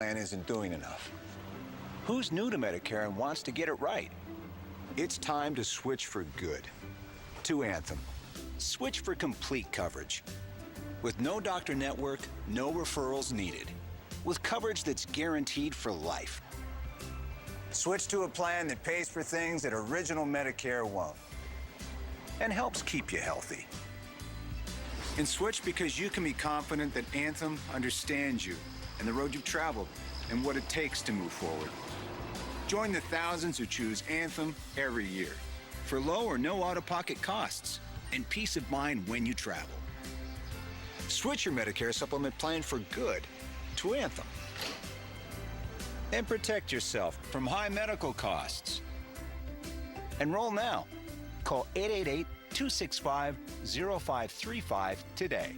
plan isn't doing enough. Who's new to Medicare and wants to get it right? It's time to switch for good to Anthem. Switch for complete coverage. With no doctor network, no referrals needed. With coverage that's guaranteed for life. Switch to a plan that pays for things that original Medicare won't. And helps keep you healthy. And switch because you can be confident that Anthem understands you and the road you've traveled and what it takes to move forward. Join the thousands who choose Anthem every year for low or no out-of-pocket costs and peace of mind when you travel. Switch your Medicare supplement plan for good to Anthem. And protect yourself from high medical costs. Enroll now. Call 888-265-0535 today.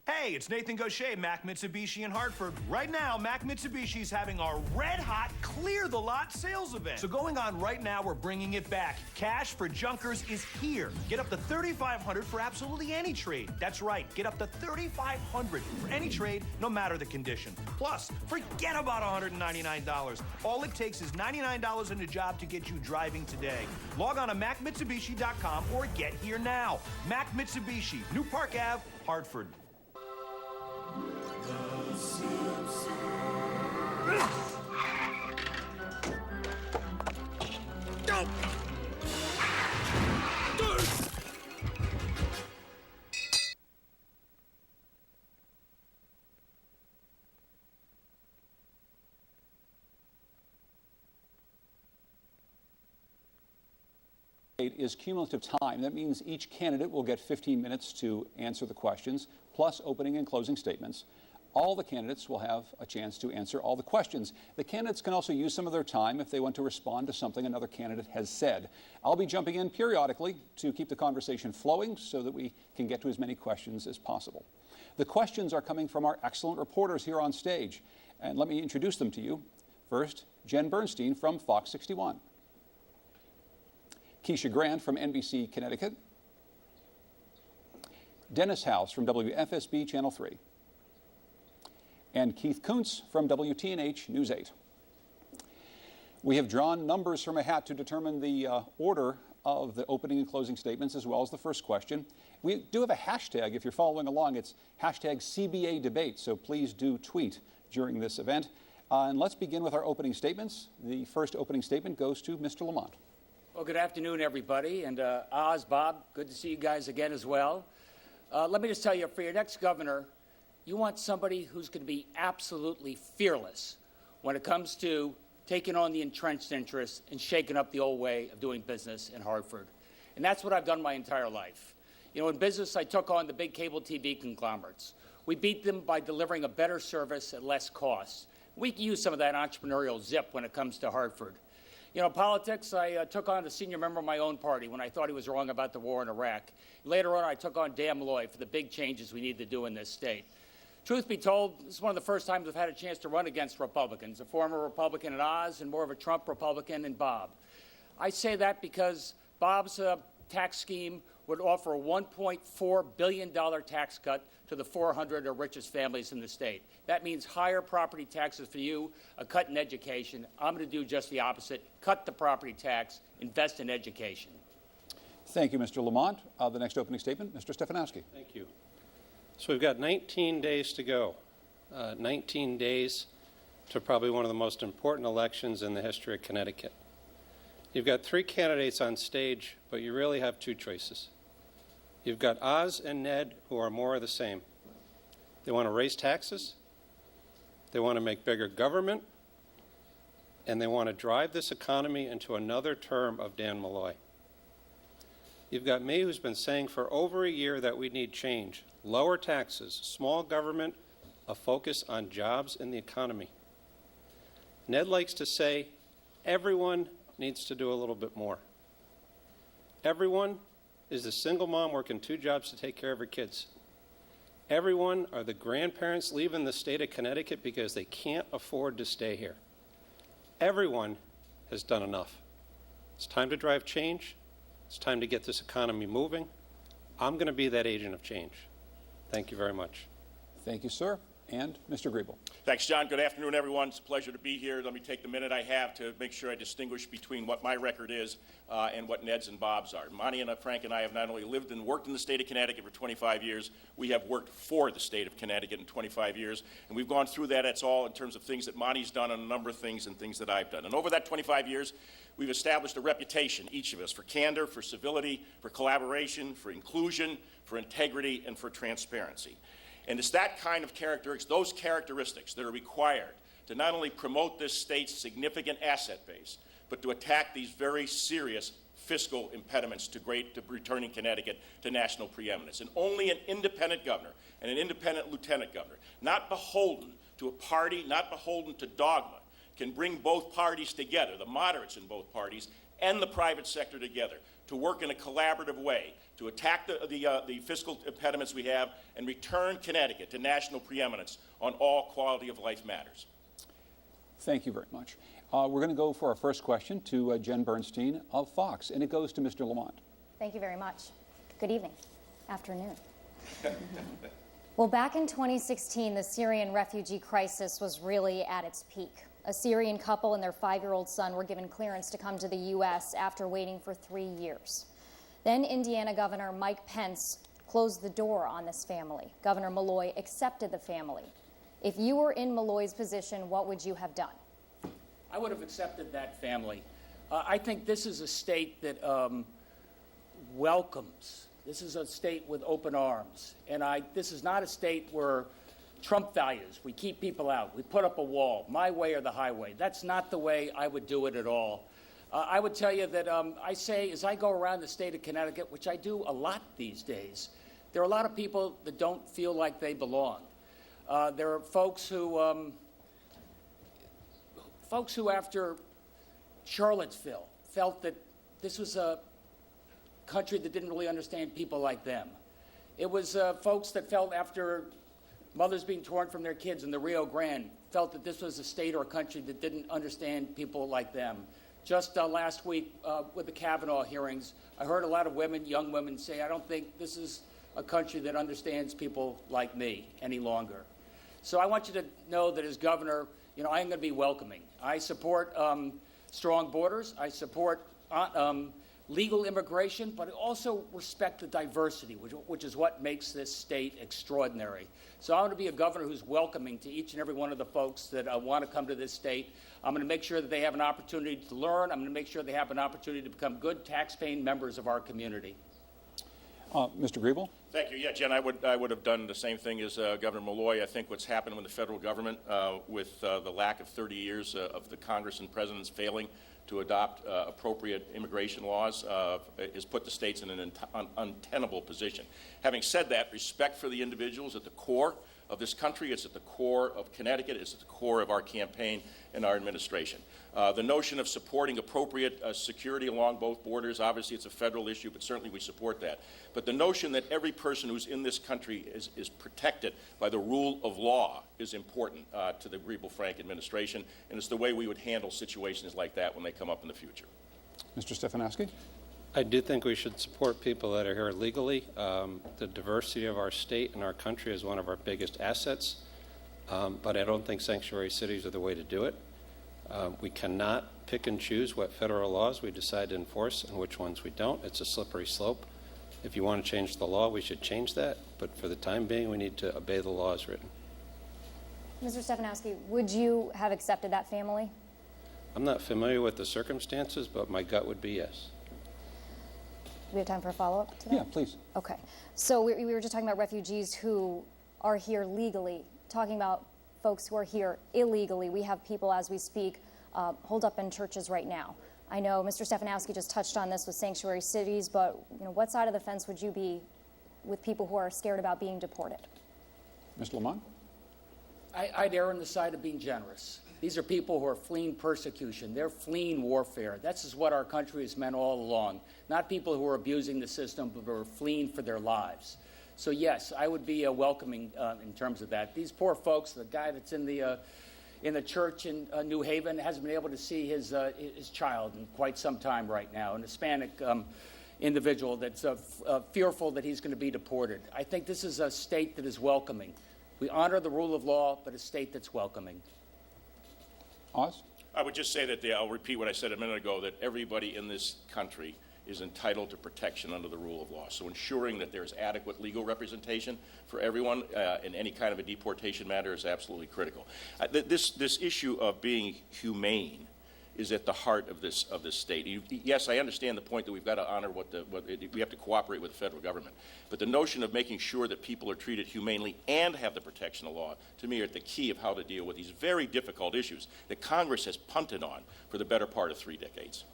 Hey, it's Nathan Gaucher, Mac Mitsubishi in Hartford. Right now, Mac Mitsubishi's having our red-hot Clear the Lot sales event. So going on right now, we're bringing it back. Cash for Junkers is here. Get up to $3,500 for absolutely any trade. That's right, get up to $3,500 for any trade, no matter the condition. Plus, forget about $199. All it takes is $99 in a job to get you driving today. Log on to MacMitsubishi.com or get here now. Mac Mitsubishi, New Park Ave, Hartford. Is cumulative time. That means each candidate will get 15 minutes to answer the questions, plus opening and closing statements. All the candidates will have a chance to answer all the questions. The candidates can also use some of their time if they want to respond to something another candidate has said. I'll be jumping in periodically to keep the conversation flowing so that we can get to as many questions as possible. The questions are coming from our excellent reporters here on stage, and let me introduce them to you. First, Jen Bernstein from Fox 61. Keisha Grant from NBC Connecticut. Dennis House from WFSB Channel 3. And Keith Kuntz from WTNH News 8. We have drawn numbers from a hat to determine the order of the opening and closing statements as well as the first question. We do have a hashtag. If you're following along, it's hashtag CBA debate, so please do tweet during this event. And let's begin with our opening statements. The first opening statement goes to Mr. Lamont. Well, good afternoon, everybody. And Oz, Bob, good to see you guys again as well. Let me just tell you, for your next governor, you want somebody who's going to be absolutely fearless when it comes to taking on the entrenched interests and shaking up the old way of doing business in Hartford. And that's what I've done my entire life. You know, in business, I took on the big cable TV conglomerates. We beat them by delivering a better service at less cost. We can use some of that entrepreneurial zip when it comes to Hartford. You know, politics, I took on the senior member of my own party when I thought he was wrong about the war in Iraq. Later on, I took on Dan Malloy for the big changes we need to do in this state. Truth be told, this is one of the first times I've had a chance to run against Republicans, a former Republican in Oz and more of a Trump Republican in Bob. I say that because Bob's tax scheme would offer a $1.4 billion tax cut to the 400 or richest families in the state. That means higher property taxes for you, a cut in education. I'm going to do just the opposite, cut the property tax, invest in education. Thank you, Mr. Lamont. The next opening statement, Mr. Stefanowski. Thank you. So we've got 19 days to go, 19 days to probably one of the most important elections in the history of Connecticut. You've got three candidates on stage, but you really have two choices. You've got Oz and Ned, who are more of the same. They want to raise taxes, they want to make bigger government, and they want to drive this economy into another term of Dan Malloy. You've got me, who's been saying for over a year that we need change, lower taxes, small government, a focus on jobs and the economy. Ned likes to say everyone needs to do a little bit more. Everyone is the single mom working 2 jobs to take care of her kids. Everyone are the grandparents leaving the state of Connecticut because they can't afford to stay here. Everyone has done enough. It's time to drive change. It's time to get this economy moving. I'm going to be that agent of change. Thank you very much. Thank you, sir. and Mr. Griebal. Thanks, John. Good afternoon, everyone. It's a pleasure to be here. Let me take the minute I have to make sure I distinguish between what my record is and what Ned's and Bob's are. Monty and Frank and I have not only lived and worked in the state of Connecticut for 25 years, we have worked for the state of Connecticut in 25 years, and we've gone through that. That's all in terms of things that Monty's done and a number of things and things that I've done. And over that 25 years, we've established a reputation, each of us, for candor, for civility, for collaboration, for inclusion, for integrity, and for transparency. And it's that kind of characteristics, those characteristics that are required to not only promote this state's significant asset base, but to attack these very serious fiscal impediments to returning Connecticut to national preeminence. And only an independent governor and an independent lieutenant governor, not beholden to a party, not beholden to dogma, can bring both parties together, the moderates in both parties and the private sector together, to work in a collaborative way to attack the fiscal impediments we have and return Connecticut to national preeminence on all quality of life matters. Thank you very much. We're going to go for our first question to Jen Bernstein of Fox, and it goes to Mr. Lamont. Thank you very much. Good evening, afternoon. Well, back in 2016, the Syrian refugee crisis was really at its peak. A Syrian couple and their 5-year-old son were given clearance to come to the U.S. after waiting for 3 years. Then Indiana Governor Mike Pence closed the door on this family. Governor Malloy accepted the family. If you were in Malloy's position, what would you have done? I would have accepted that family. I think this is a state that welcomes. This is a state with open arms. And this is not a state where Trump values, we keep people out, we put up a wall, my way or the highway. That's not the way I would do it at all. I would tell you that I say, as I go around the state of Connecticut, which I do a lot these days, there are a lot of people that don't feel like they belong. There are folks who after Charlottesville felt that this was a country that didn't really understand people like them. It was folks that felt after mothers being torn from their kids in the Rio Grande felt that this was a state or a country that didn't understand people like them. Just last week with the Kavanaugh hearings, I heard a lot of women, young women, say, I don't think this is a country that understands people like me any longer. So I want you to know that as governor, I am going to be welcoming. I support strong borders. I support legal immigration, but I also respect the diversity, which is what makes this state extraordinary. So I want to be a governor who's welcoming to each and every one of the folks that want to come to this state. I'm going to make sure that they have an opportunity to learn. I'm going to make sure they have an opportunity to become good tax-paying members of our community. Mr. Griebal? Thank you. Yeah, Jen, I would have done the same thing as Governor Malloy. I think what's happened with the federal government with the lack of 30 years of the Congress and presidents failing to adopt appropriate immigration laws has put the states in an untenable position. Having said that, respect for the individuals at the core of this country, it's at the core of Connecticut, it's at the core of our campaign and our administration. The notion of supporting appropriate security along both borders, obviously it's a federal issue, but certainly we support that. But the notion that every person who's in this country is protected by the rule of law is important to the Griebal-Frank administration, and it's the way we would handle situations like that when they come up in the future. Mr. Stefanowski? I do think we should support people that are here legally. The diversity of our state and our country is one of our biggest assets, but I don't think sanctuary cities are the way to do it. We cannot pick and choose what federal laws we decide to enforce and which ones we don't. It's a slippery slope. If you want to change the law, we should change that, but for the time being, we need to obey the law as written. Mr. Stefanowski, would you have accepted that family? I'm not familiar with the circumstances, but my gut would be yes. Do we have time for a follow-up to that? Yeah, please. Okay. So we were just talking about refugees who are here legally, talking about folks who are here illegally. We have people, as we speak, holed up in churches right now. I know Mr. Stefanowski just touched on this with sanctuary cities, but what side of the fence would you be with people who are scared about being deported? Mr. Lamont? I'd err on the side of being generous. These are people who are fleeing persecution. They're fleeing warfare. That's just what our country has meant all along. Not people who are abusing the system, but who are fleeing for their lives. So yes, I would be welcoming in terms of that. These poor folks, the guy that's in the church in New Haven hasn't been able to see his child in quite some time right now, an Hispanic individual that's fearful that he's going to be deported. I think this is a state that is welcoming. We honor the rule of law, but a state that's welcoming. Oz? I would just say that I'll repeat what I said a minute ago, that everybody in this country is entitled to protection under the rule of law. So ensuring that there's adequate legal representation for everyone in any kind of a deportation matter is absolutely critical. This issue of being humane is at the heart of this state. Yes, I understand the point that we've got to honor we have to cooperate with the federal government. But the notion of making sure that people are treated humanely and have the protection of law, to me, are the key of how to deal with these very difficult issues that Congress has punted on for the better part of 3 decades.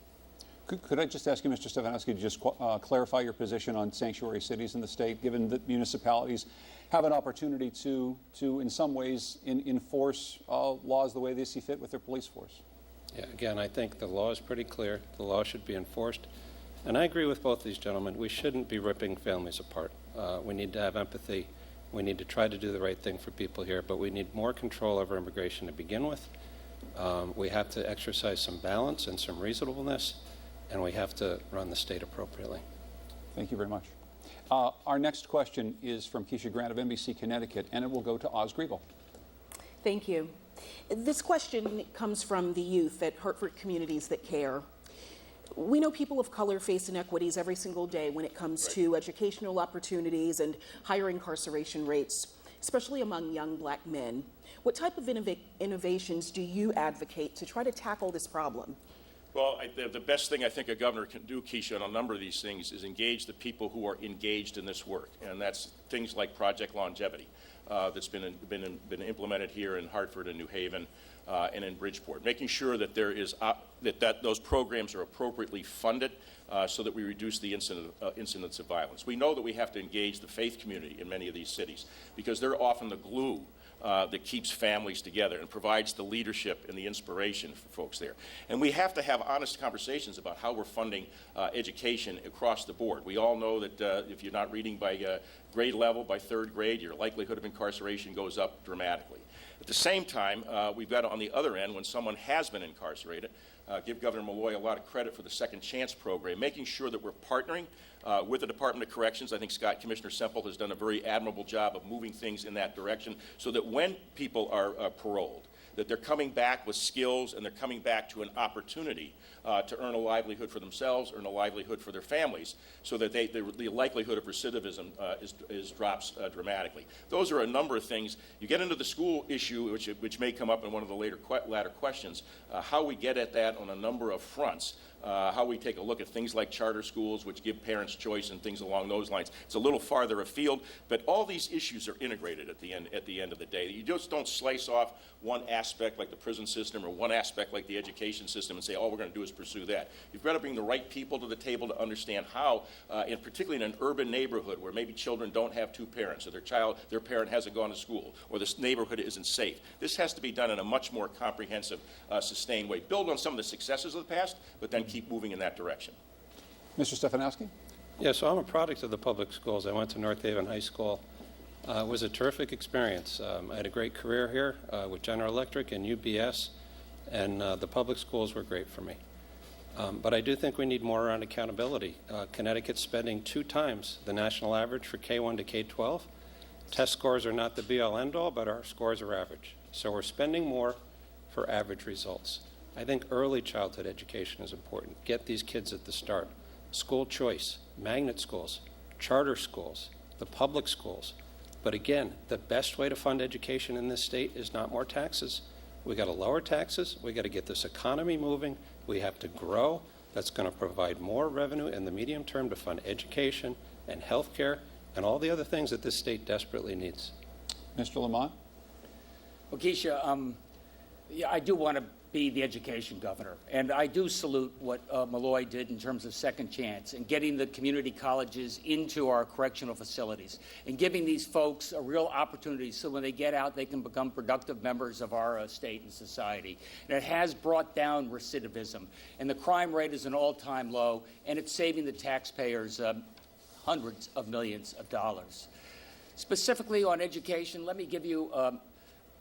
Could I just ask you, Mr. Stefanowski, to just clarify your position on sanctuary cities in the state, given that municipalities have an opportunity to in some ways, enforce laws the way they see fit with their police force? Yeah, again, I think the law is pretty clear. The law should be enforced. And I agree with both these gentlemen. We shouldn't be ripping families apart. We need to have empathy. We need to try to do the right thing for people here, but we need more control over immigration to begin with. We have to exercise some balance and some reasonableness, and we have to run the state appropriately. Thank you very much. Our next question is from Keisha Grant of NBC Connecticut, and it will go to Oz Griebal. Thank you. This question comes from the youth at Hartford Communities That Care. We know people of color face inequities every single day when it comes to educational opportunities and higher incarceration rates, especially among young black men. What type of innovations do you advocate to try to tackle this problem? Well, the best thing I think a governor can do, Keisha, on a number of these things is engage the people who are engaged in this work, and that's things like Project Longevity that's been implemented here in Hartford and New Haven and in Bridgeport, making sure that there is that those programs are appropriately funded so that we reduce the incidence of violence. We know that we have to engage the faith community in many of these cities because they're often the glue that keeps families together and provides the leadership and the inspiration for folks there. And we have to have honest conversations about how we're funding education across the board. We all know that if you're not reading by grade level, by 3rd grade, your likelihood of incarceration goes up dramatically. At the same time, we've got to, on the other end, when someone has been incarcerated, give Governor Malloy a lot of credit for the Second Chance program, making sure that we're partnering with the Department of Corrections. I think Commissioner Semple has done a very admirable job of moving things in that direction so that when people are paroled, that they're coming back with skills and they're coming back to an opportunity to earn a livelihood for themselves, earn a livelihood for their families, so that the likelihood of recidivism drops dramatically. Those are a number of things. You get into the school issue, which may come up in one of the latter questions, how we get at that on a number of fronts. How we take a look at things like charter schools, which give parents choice and things along those lines. It's a little farther afield, but all these issues are integrated at the end of the day. You just don't slice off one aspect like the prison system or one aspect like the education system and say, all we're going to do is pursue that. You've got to bring the right people to the table to understand how, and particularly in an urban neighborhood where maybe children don't have 2 parents or their parent hasn't gone to school or this neighborhood isn't safe. This has to be done in a much more comprehensive, sustained way. Build on some of the successes of the past, but then keep moving in that direction. Mr. Stefanowski? Yeah, so I'm a product of the public schools. I went to North Haven High School. It was a terrific experience. I had a great career here with General Electric and UBS, and the public schools were great for me. But I do think we need more around accountability. Connecticut's spending 2 times the national average for K-1 to K-12. Test scores are not the be-all, end-all, but our scores are average. So we're spending more for average results. I think early childhood education is important. Get these kids at the start. School choice, magnet schools, charter schools, the public schools. But again, the best way to fund education in this state is not more taxes. We got to lower taxes. We got to get this economy moving. We have to grow. That's going to provide more revenue in the medium term to fund education and health care and all the other things that this state desperately needs. Mr. Lamont? Well, Keisha, yeah, I do want to be the education governor, and I do salute what Malloy did in terms of Second Chance and getting the community colleges into our correctional facilities and giving these folks a real opportunity so when they get out they can become productive members of our state and society. And it has brought down recidivism, and the crime rate is an all-time low, and it's saving the taxpayers hundreds of millions of dollars. Specifically on education, let me give you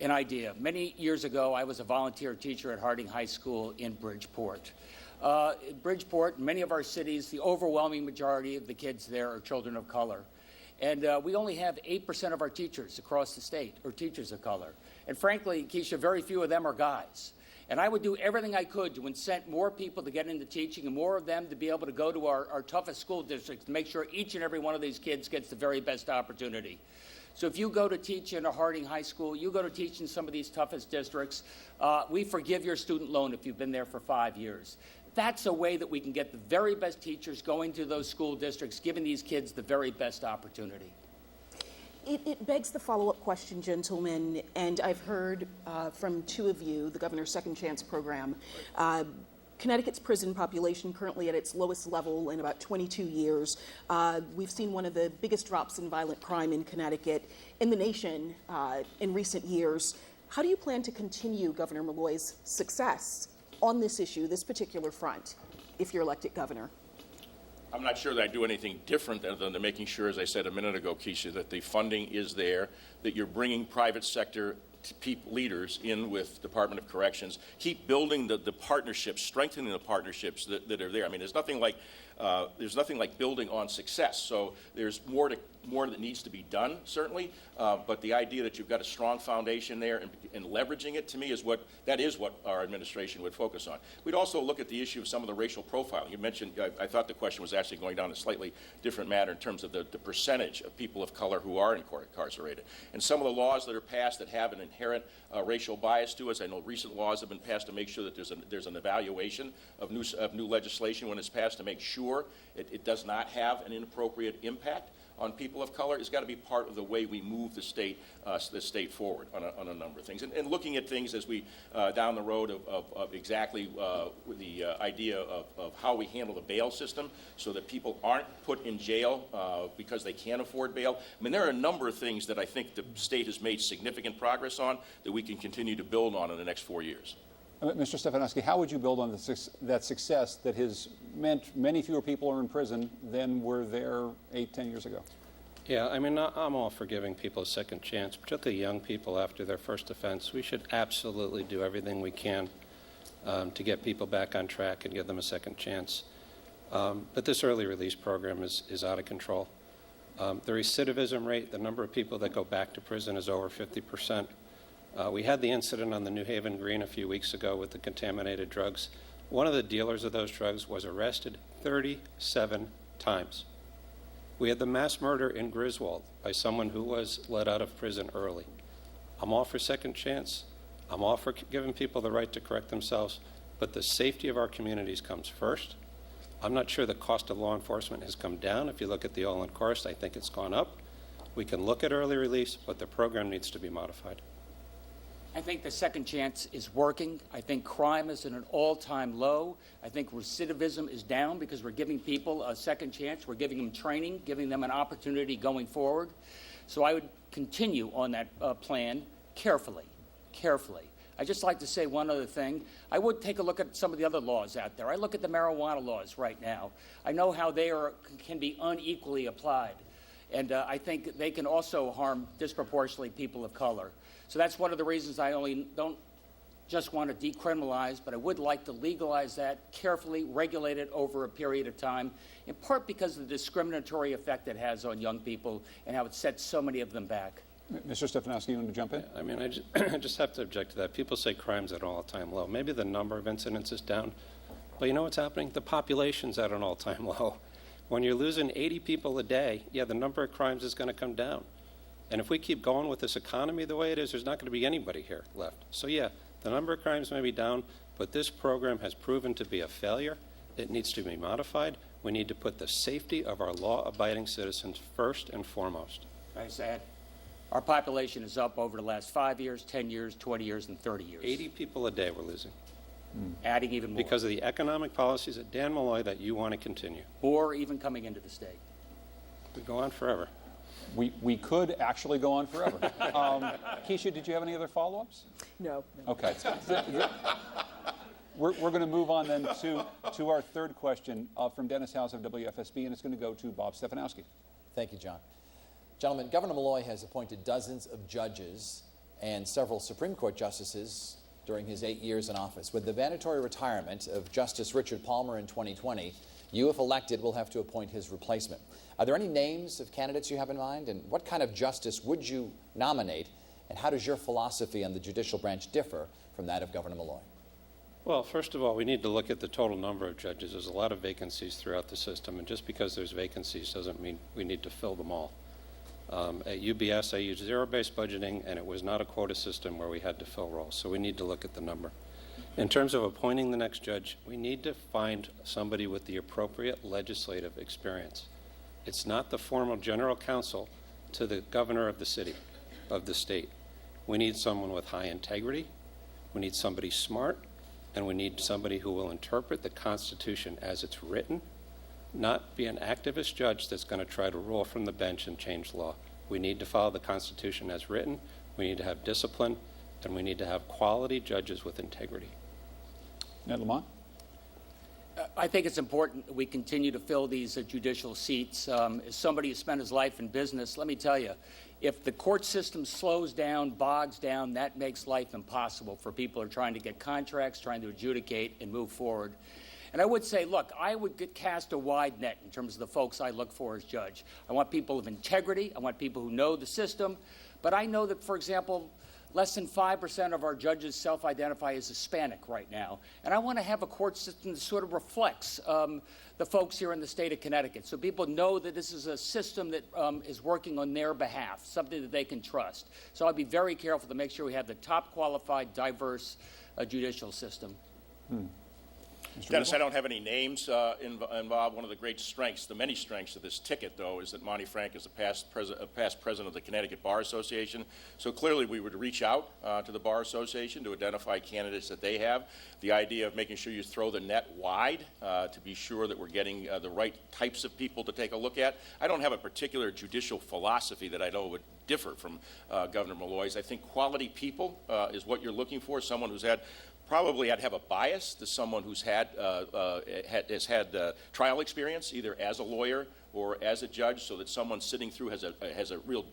an idea. Many years ago, I was a volunteer teacher at Harding High School in Bridgeport. Bridgeport, many of our cities, the overwhelming majority of the kids there are children of color. And we only have 8% of our teachers across the state are teachers of color. And frankly, Keisha, very few of them are guys. And I would do everything I could to incent more people to get into teaching and more of them to be able to go to our toughest school districts to make sure each and every one of these kids gets the very best opportunity. So if you go to teach in a Harding High School, you go to teach in some of these toughest districts, we forgive your student loan if you've been there for 5 years. That's a way that we can get the very best teachers going to those school districts, giving these kids the very best opportunity. It begs the follow-up question, gentlemen, and I've heard from two of you, the Governor's Second Chance program. Connecticut's prison population currently at its lowest level in about 22 years. We've seen one of the biggest drops in violent crime in Connecticut in the nation in recent years. How do you plan to continue Governor Malloy's success on this issue, this particular front, if you're elected governor? I'm not sure that I do anything different than making sure, as I said a minute ago, Keisha, that the funding is there, that you're bringing private sector leaders in with Department of Corrections, keep building the partnerships, strengthening the partnerships that are there. I mean, there's nothing like building on success. So there's more that needs to be done, certainly. But the idea that you've got a strong foundation there and leveraging it, to me, is what our administration would focus on. We'd also look at the issue of some of the racial profiling. You mentioned, I thought the question was actually going down a slightly different matter in terms of the percentage of people of color who are incarcerated. And some of the laws that are passed that have an inherent racial bias to us. I know recent laws have been passed to make sure that there's an evaluation of new legislation when it's passed to make sure it does not have an inappropriate impact on people of color. It's got to be part of the way we move the state forward on a number of things. And looking at things as we down the road of exactly the idea of how we handle the bail system so that people aren't put in jail because they can't afford bail. I mean, there are a number of things that I think the state has made significant progress on that we can continue to build on in the next 4 years. Mr. Stefanowski, how would you build on that success that has meant many fewer people are in prison than were there 8-10 years ago? Yeah, I mean, I'm all for giving people a second chance, particularly young people after their first offense. We should absolutely do everything we can to get people back on track and give them a second chance. But this early release program is out of control. The recidivism rate, the number of people that go back to prison, is over 50%. We had the incident on the New Haven Green a few weeks ago with the contaminated drugs. One of the dealers of those drugs was arrested 37 times. We had the mass murder in Griswold by someone who was let out of prison early. I'm all for second chance. I'm all for giving people the right to correct themselves, but the safety of our communities comes first. I'm not sure the cost of law enforcement has come down. If you look at the all-in cost, I think it's gone up. We can look at early release, but the program needs to be modified. I think the second chance is working. I think crime is at an all-time low. I think recidivism is down because we're giving people a second chance. We're giving them training, giving them an opportunity going forward. So I would continue on that plan carefully. I'd just like to say one other thing. I would take a look at some of the other laws out there. I look at the marijuana laws right now. I know how they can be unequally applied. And I think they can also harm disproportionately people of color. So that's one of the reasons I don't just want to decriminalize, but I would like to legalize that, carefully regulate it over a period of time, in part because of the discriminatory effect it has on young people and how it sets so many of them back. Mr. Stefanowski, you want to jump in? I mean, I just have to object to that. People say crime's at an all-time low. Maybe the number of incidents is down, but you know what's happening? The population's at an all-time low. When you're losing 80 people a day, yeah, the number of crimes is going to come down. And if we keep going with this economy the way it is, there's not going to be anybody here left. So yeah, the number of crimes may be down, but this program has proven to be a failure. It needs to be modified. We need to put the safety of our law-abiding citizens first and foremost. I said, our population is up over the last 5 years, 10 years, 20 years, and 30 years. 80 people a day we're losing. Adding even more. Because of the economic policies at Dan Malloy that you want to continue. Or even coming into the state. We go on forever. We could actually go on forever. Keisha, did you have any other follow-ups? No. Okay. We're going to move on then to our third question from Dennis House of WFSB, and it's going to go to Bob Stefanowski. Thank you, John. Gentlemen, Governor Malloy has appointed dozens of judges and several Supreme Court justices during his 8 years in office. With the mandatory retirement of Justice Richard Palmer in 2020, You, if elected, will have to appoint his replacement. Are there any names of candidates you have in mind? And what kind of justice would you nominate? And how does your philosophy on the judicial branch differ from that of Governor Malloy? Well, first of all, we need to look at the total number of judges. There's a lot of vacancies throughout the system, and just because there's vacancies doesn't mean we need to fill them all. At UBS, I used zero-based budgeting, and it was not a quota system where we had to fill roles, so we need to look at the number. In terms of appointing the next judge, we need to find somebody with the appropriate legislative experience. It's not the formal general counsel to the governor of the city, of the state. We need someone with high integrity, we need somebody smart, and we need somebody who will interpret the Constitution as it's written, not be an activist judge that's going to try to rule from the bench and change law. We need to follow the Constitution as written, we need to have discipline, and we need to have quality judges with integrity. Ned Lamont? I think it's important that we continue to fill these judicial seats. As somebody who spent his life in business, let me tell you, if the court system slows down, bogs down, that makes life impossible for people who are trying to get contracts, trying to adjudicate and move forward. And I would say, look, I would cast a wide net in terms of the folks I look for as judge. I want people of integrity. I want people who know the system. But I know that, for example, less than 5% of our judges self-identify as Hispanic right now. And I want to have a court system that sort of reflects the folks here in the state of Connecticut, so people know that this is a system that is working on their behalf, something that they can trust. So I'd be very careful to make sure we have the top qualified, diverse judicial system. Dennis, I don't have any names involved. One of the great strengths, the many strengths of this ticket, though, is that Monty Frank is a past president of the Connecticut Bar Association. So clearly we would reach out to the Bar Association to identify candidates that they have. The idea of making sure you throw the net wide to be sure that we're getting the right types of people to take a look at. I don't have a particular judicial philosophy that I know would differ from Governor Malloy's. I think quality people is what you're looking for, someone who's had probably I'd have a bias to someone who's has had trial experience, either as a lawyer or as a judge, so that someone sitting through has a real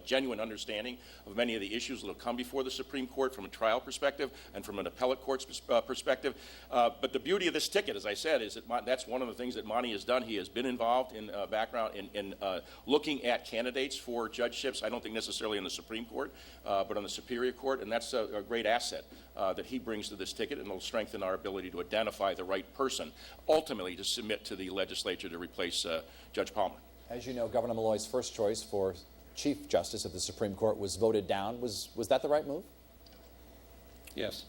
genuine understanding of many of the issues that will come before the Supreme Court from a trial perspective and from an appellate court's perspective. But the beauty of this ticket, as I said, is that that's one of the things that Monty has done. He has been involved in background in looking at candidates for judgeships. I don't think necessarily in the Supreme Court, but on the Superior Court, and that's a great asset that he brings to this ticket, and will strengthen our ability to identify the right person, ultimately to submit to the legislature to replace Judge Palmer. As you know, Governor Malloy's first choice for Chief Justice of the Supreme Court was voted down. Was that the right move? Yes.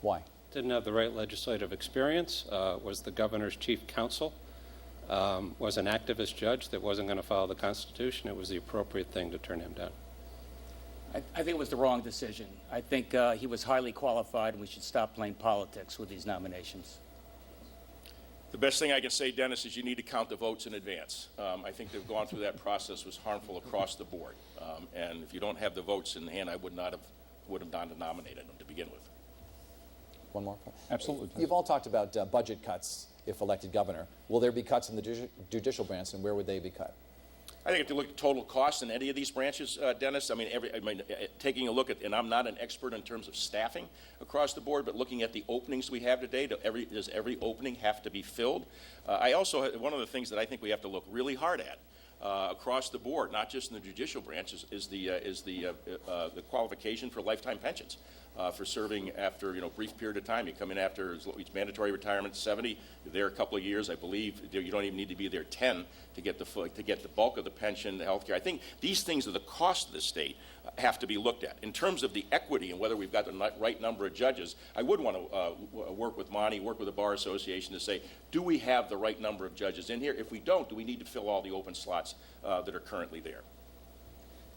Why? Didn't have the right legislative experience, was the governor's chief counsel, was an activist judge that wasn't going to follow the Constitution. It was the appropriate thing to turn him down. I think it was the wrong decision. I think he was highly qualified, and we should stop playing politics with these nominations. The best thing I can say, Dennis, is you need to count the votes in advance. I think they've gone through that process was harmful across the board. And if you don't have the votes in hand, I would not have nominated them to begin with. One more? Absolutely. You've all talked about budget cuts if elected governor. Will there be cuts in the judicial branch, and where would they be cut? I think if you look at total cost in any of these branches, Dennis, taking a look at, and I'm not an expert in terms of staffing across the board, but looking at the openings we have today, does every opening have to be filled? One of the things that I think we have to look really hard at across the board, not just in the judicial branch, is the qualification for lifetime pensions. For serving after brief period of time. You come in after mandatory retirement 70, you're there a couple of years. I believe you don't even need to be there 10 to get the bulk of the pension, the health care. I think these things are the cost of the state have to be looked at. In terms of the equity and whether we've got the right number of judges, I would want to work with Monty, work with the Bar Association to say, do we have the right number of judges in here? If we don't, do we need to fill all the open slots that are currently there?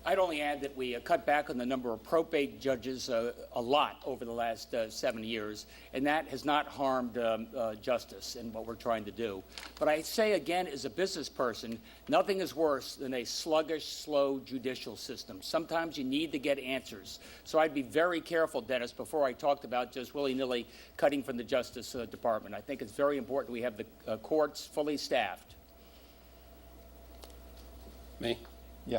I'd only add that we cut back on the number of probate judges a lot over the last 7 years, and that has not harmed justice in what we're trying to do. But I say again, as a business person, nothing is worse than a sluggish, slow judicial system. Sometimes you need to get answers. So I'd be very careful, Dennis, before I talked about just willy-nilly cutting from the Justice Department. I think it's very important we have the courts fully staffed. Me? Yeah.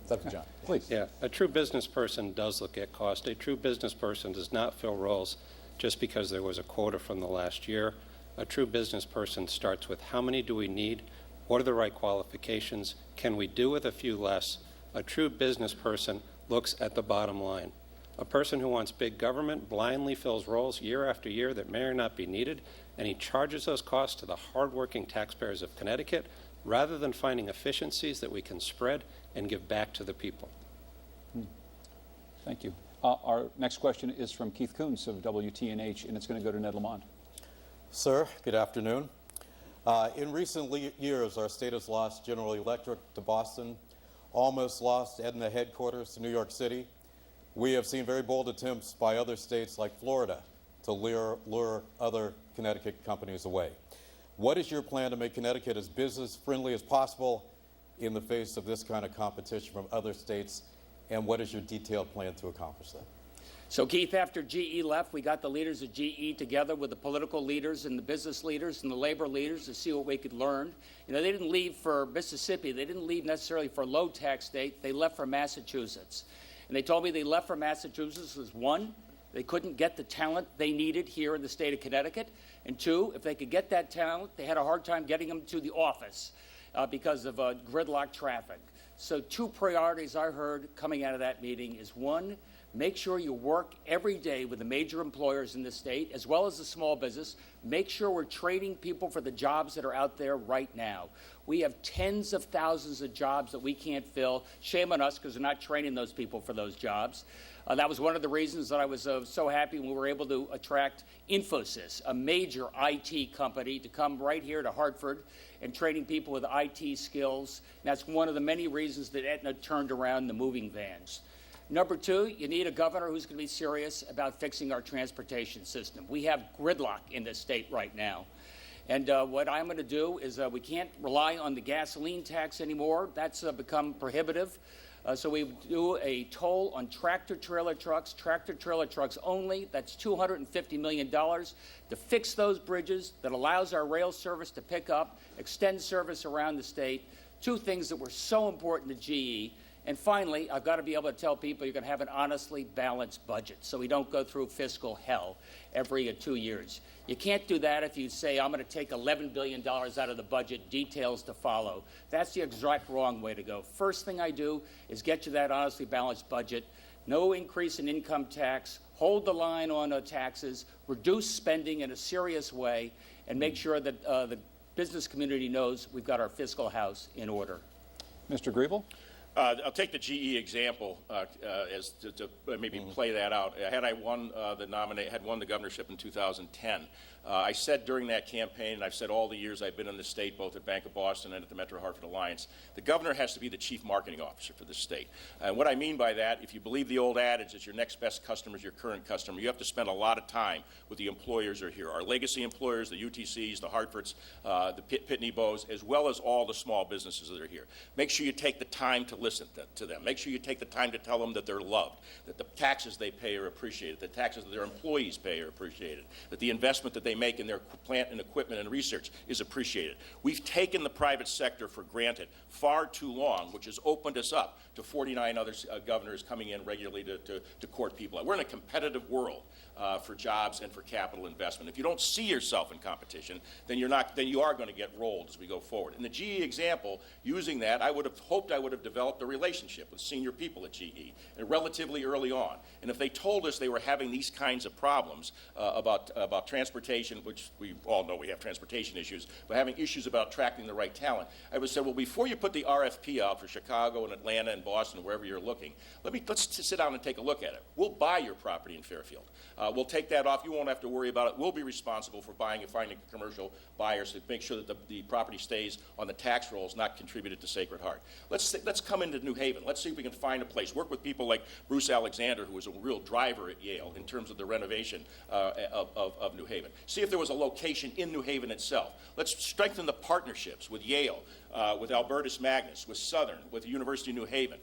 Dr. John. Please. Yeah, a true business person does look at cost. A true business person does not fill roles just because there was a quota from the last year. A true business person starts with how many do we need? What are the right qualifications? Can we do with a few less? A true business person looks at the bottom line. A person who wants big government blindly fills roles year after year that may or not be needed, and he charges those costs to the hardworking taxpayers of Connecticut rather than finding efficiencies that we can spread and give back to the people. Thank you. Our next question is from Keith Koontz of WTNH, and it's going to go to Ned Lamont. Sir, good afternoon. In recent years, our state has lost General Electric to Boston, almost lost Aetna headquarters to New York City. We have seen very bold attempts by other states like Florida to lure other Connecticut companies away. What is your plan to make Connecticut as business-friendly as possible in the face of this kind of competition from other states, and what is your detailed plan to accomplish that? So, Keith, after GE left, we got the leaders of GE together with the political leaders and the business leaders and the labor leaders to see what we could learn. You know, they didn't leave for Mississippi. They didn't leave necessarily for a low-tax state. They left for Massachusetts. And they told me they left for Massachusetts because, one, they couldn't get the talent they needed here in the state of Connecticut. And two, if they could get that talent, they had a hard time getting them to the office because of gridlock traffic. So two priorities I heard coming out of that meeting is, one, make sure you work every day with the major employers in the state, as well as the small business. Make sure we're training people for the jobs that are out there right now. We have tens of thousands of jobs that we can't fill. Shame on us because we're not training those people for those jobs. That was one of the reasons that I was so happy when we were able to attract Infosys, a major IT company, to come right here to Hartford and training people with IT skills. And that's one of the many reasons that Aetna turned around the moving vans. Number two, you need a governor who's going to be serious about fixing our transportation system. We have gridlock in this state right now. And what I'm going to do is we can't rely on the gasoline tax anymore. That's become prohibitive. So we do a toll on tractor-trailer trucks only. That's $250 million to fix those bridges that allows our rail service to pick up, extend service around the state. Two things that were so important to GE. And finally, I've got to be able to tell people you're going to have an honestly balanced budget so we don't go through fiscal hell every 2 years. You can't do that if you say, I'm going to take $11 billion out of the budget, details to follow. That's the exact wrong way to go. First thing I do is get you that honestly balanced budget, no increase in income tax, hold the line on taxes, reduce spending in a serious way, and make sure that the business community knows we've got our fiscal house in order. Mr. Griebal? I'll take the GE example as to maybe play that out. Had won the governorship in 2010, I said during that campaign, and I've said all the years I've been in the state, both at Bank of Boston and at the Metro Hartford Alliance, the governor has to be the chief marketing officer for the state. And what I mean by that, if you believe the old adage that your next best customer is your current customer, you have to spend a lot of time with the employers who are here. Our legacy employers, the UTCs, the Hartfords, the Pitney Bowes, as well as all the small businesses that are here. Make sure you take the time to listen to them. Make sure you take the time to tell them that they're loved, that the taxes they pay are appreciated, the taxes that their employees pay are appreciated, that the investment that they make in their plant and equipment and research is appreciated. We've taken the private sector for granted far too long, which has opened us up to 49 other governors coming in regularly to court people. We're in a competitive world for jobs and for capital investment. If you don't see yourself in competition, then you are going to get rolled as we go forward. In the GE example, using that, I would have hoped I would have developed a relationship with senior people at GE and relatively early on. And if they told us they were having these kinds of problems about transportation, which we all know we have transportation issues, but having issues about attracting the right talent, I would say, well, before you put the RFP out for Chicago and Atlanta and Boston, wherever you're looking, let's sit down and take a look at it. We'll buy your property in Fairfield. We'll take that off. You won't have to worry about it. We'll be responsible for buying and finding commercial buyers to make sure that the property stays on the tax rolls, not contributed to Sacred Heart. Let's come into New Haven. Let's see if we can find a place. Work with people like Bruce Alexander, who was a real driver at Yale in terms of the renovation of New Haven. See if there was a location in New Haven itself. Let's strengthen the partnerships with Yale, with Albertus Magnus, with Southern, with the University of New Haven.